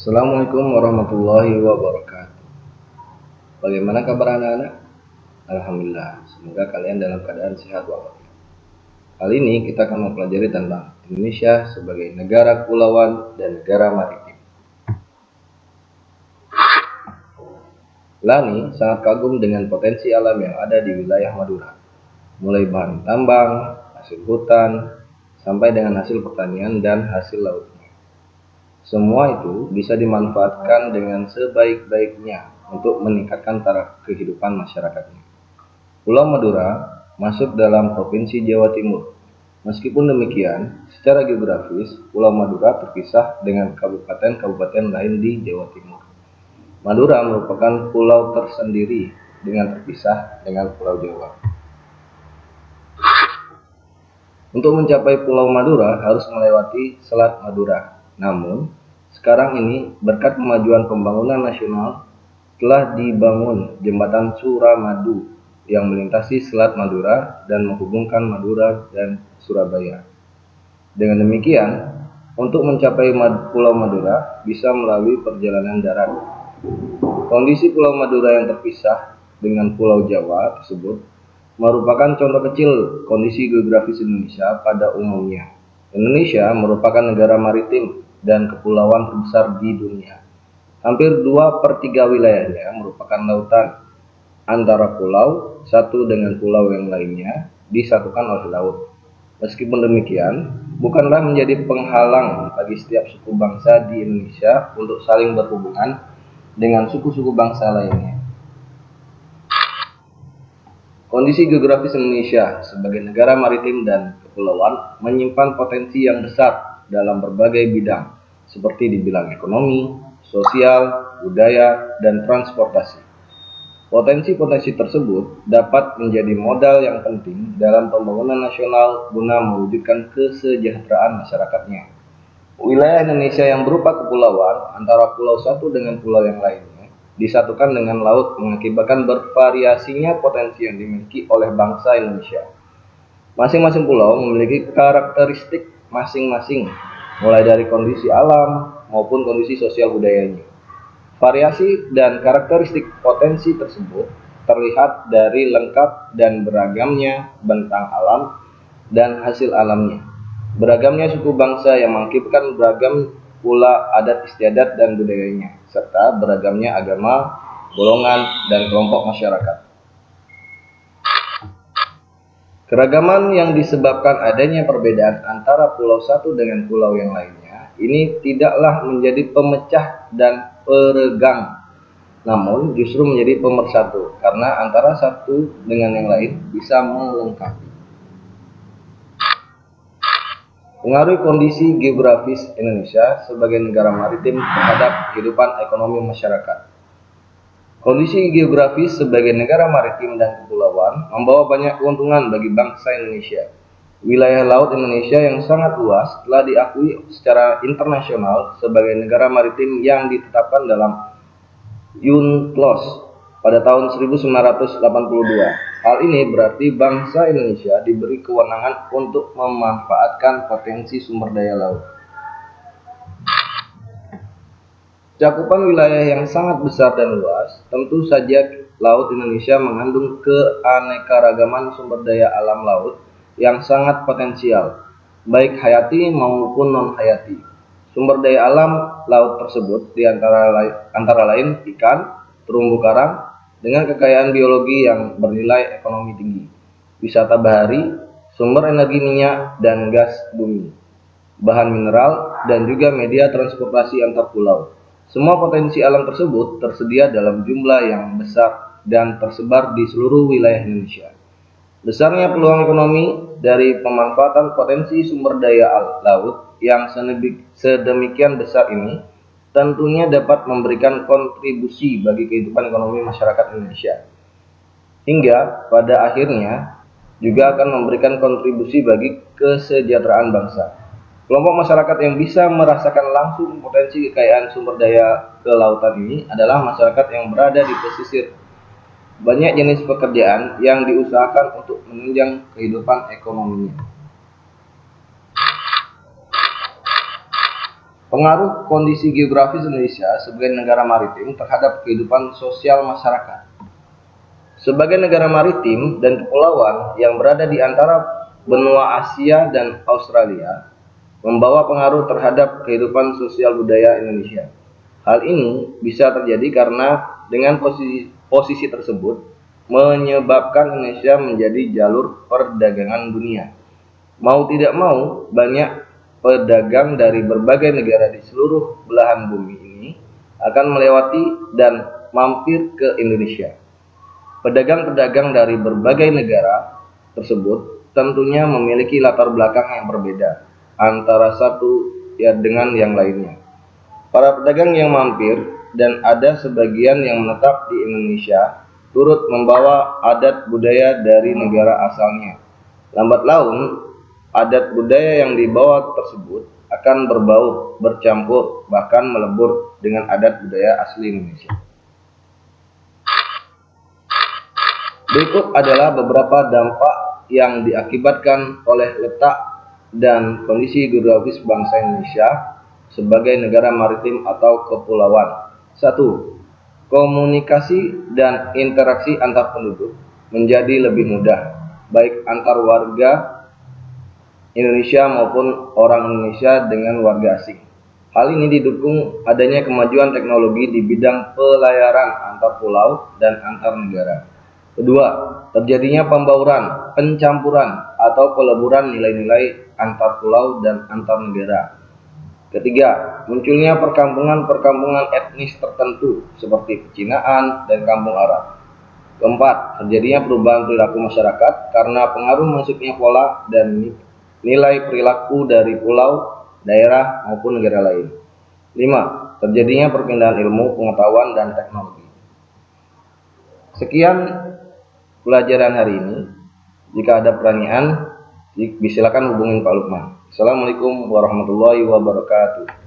Assalamualaikum warahmatullahi wabarakatuh. Bagaimana kabar anak-anak? Alhamdulillah, semoga kalian dalam keadaan sehat walafiat. Kali ini kita akan mempelajari tentang Indonesia sebagai negara kepulauan dan negara maritim. Lani sangat kagum dengan potensi alam yang ada di wilayah Madura, mulai bahan tambang, hasil hutan, sampai dengan hasil pertanian dan hasil lautnya. Semua itu bisa dimanfaatkan dengan sebaik-baiknya untuk meningkatkan taraf kehidupan masyarakatnya. Pulau Madura masuk dalam Provinsi Jawa Timur. Meskipun demikian, secara geografis, Pulau Madura terpisah dengan kabupaten-kabupaten lain di Jawa Timur. Madura merupakan pulau tersendiri dengan terpisah dengan Pulau Jawa. Untuk mencapai Pulau Madura harus melewati Selat Madura. Namun, sekarang ini berkat kemajuan pembangunan nasional telah dibangun jembatan Suramadu yang melintasi Selat Madura dan menghubungkan Madura dan Surabaya. Dengan demikian, untuk mencapai Pulau Madura bisa melalui perjalanan darat. Kondisi Pulau Madura yang terpisah dengan Pulau Jawa tersebut merupakan contoh kecil kondisi geografis Indonesia pada umumnya. Indonesia merupakan negara maritim dan kepulauan terbesar di dunia. Hampir 2/3 wilayahnya merupakan lautan. Antara pulau satu dengan pulau yang lainnya disatukan oleh laut. Meskipun demikian, bukanlah menjadi penghalang bagi setiap suku bangsa di Indonesia untuk saling berhubungan dengan suku-suku bangsa lainnya. Kondisi geografis Indonesia sebagai negara maritim dan kepulauan menyimpan potensi yang besar dalam berbagai bidang, seperti di bidang ekonomi, sosial, budaya, dan transportasi. Potensi-potensi tersebut dapat menjadi modal yang penting dalam pembangunan nasional guna mewujudkan kesejahteraan masyarakatnya. Wilayah Indonesia yang berupa kepulauan antara pulau satu dengan pulau yang lainnya disatukan dengan laut mengakibatkan bervariasinya potensi yang dimiliki oleh bangsa Indonesia. Masing-masing pulau memiliki karakteristik masing-masing, mulai dari kondisi alam maupun kondisi sosial budayanya. Variasi dan karakteristik potensi tersebut terlihat dari lengkap dan beragamnya bentang alam dan hasil alamnya. Beragamnya suku bangsa yang mengakibatkan beragam pula adat istiadat dan budayanya, serta beragamnya agama, golongan, dan kelompok masyarakat. Keragaman yang disebabkan adanya perbedaan antara pulau satu dengan pulau yang lainnya, ini tidaklah menjadi pemecah dan peregang, namun justru menjadi pemersatu, karena antara satu dengan yang lain bisa melengkapi. Pengaruh kondisi geografis Indonesia sebagai negara maritim terhadap kehidupan ekonomi masyarakat. Kondisi geografis sebagai negara maritim dan kepulauan membawa banyak keuntungan bagi bangsa Indonesia. Wilayah laut Indonesia yang sangat luas telah diakui secara internasional sebagai negara maritim yang ditetapkan dalam UNCLOS pada tahun 1982. Hal ini berarti bangsa Indonesia diberi kewenangan untuk memanfaatkan potensi sumber daya laut. Cakupan wilayah yang sangat besar dan luas, tentu saja laut Indonesia mengandung keanekaragaman sumber daya alam laut yang sangat potensial, baik hayati maupun non-hayati. Sumber daya alam laut tersebut antara lain ikan, terumbu karang, dengan kekayaan biologi yang bernilai ekonomi tinggi, wisata bahari, sumber energi minyak dan gas bumi, bahan mineral, dan juga media transportasi antar pulau. Semua potensi alam tersebut tersedia dalam jumlah yang besar dan tersebar di seluruh wilayah Indonesia. Besarnya peluang ekonomi dari pemanfaatan potensi sumber daya laut yang sedemikian besar ini tentunya dapat memberikan kontribusi bagi kehidupan ekonomi masyarakat Indonesia. Hingga pada akhirnya juga akan memberikan kontribusi bagi kesejahteraan bangsa. Kelompok masyarakat yang bisa merasakan langsung potensi kekayaan sumber daya kelautan ini adalah masyarakat yang berada di pesisir. Banyak jenis pekerjaan yang diusahakan untuk menunjang kehidupan ekonominya. Pengaruh kondisi geografis Indonesia sebagai negara maritim terhadap kehidupan sosial masyarakat. Sebagai negara maritim dan kepulauan yang berada di antara benua Asia dan Australia, membawa pengaruh terhadap kehidupan sosial budaya Indonesia. Hal ini bisa terjadi karena dengan posisi tersebut menyebabkan Indonesia menjadi jalur perdagangan dunia. Mau tidak mau, banyak pedagang dari berbagai negara di seluruh belahan bumi ini akan melewati dan mampir ke Indonesia. Pedagang-pedagang dari berbagai negara tersebut tentunya memiliki latar belakang yang berbeda antara satu dengan yang lainnya. Para pedagang yang mampir dan ada sebagian yang menetap di Indonesia turut membawa adat budaya dari negara asalnya. Lambat laun, adat budaya yang dibawa tersebut akan berbau, bercampur, bahkan melebur dengan adat budaya asli Indonesia. Berikut adalah beberapa dampak yang diakibatkan oleh letak dan kondisi geografis bangsa Indonesia sebagai negara maritim atau kepulauan. 1. Komunikasi dan interaksi antar penduduk menjadi lebih mudah, baik antar warga Indonesia maupun orang Indonesia dengan warga asing. Hal ini didukung adanya kemajuan teknologi di bidang pelayaran antar pulau dan antar negara. Kedua, terjadinya pembauran, pencampuran, atau peleburan nilai-nilai antar pulau dan antar negara. Ketiga, munculnya perkampungan-perkampungan etnis tertentu seperti pecinaan dan kampung Arab. Keempat, terjadinya perubahan perilaku masyarakat karena pengaruh masuknya pola dan nilai perilaku dari pulau, daerah, maupun negara lain. 5. Terjadinya perpindahan ilmu, pengetahuan, dan teknologi. Sekian pelajaran hari ini. Jika ada pertanyaan, silakan hubungin Pak Lukman. Assalamualaikum warahmatullahi wabarakatuh.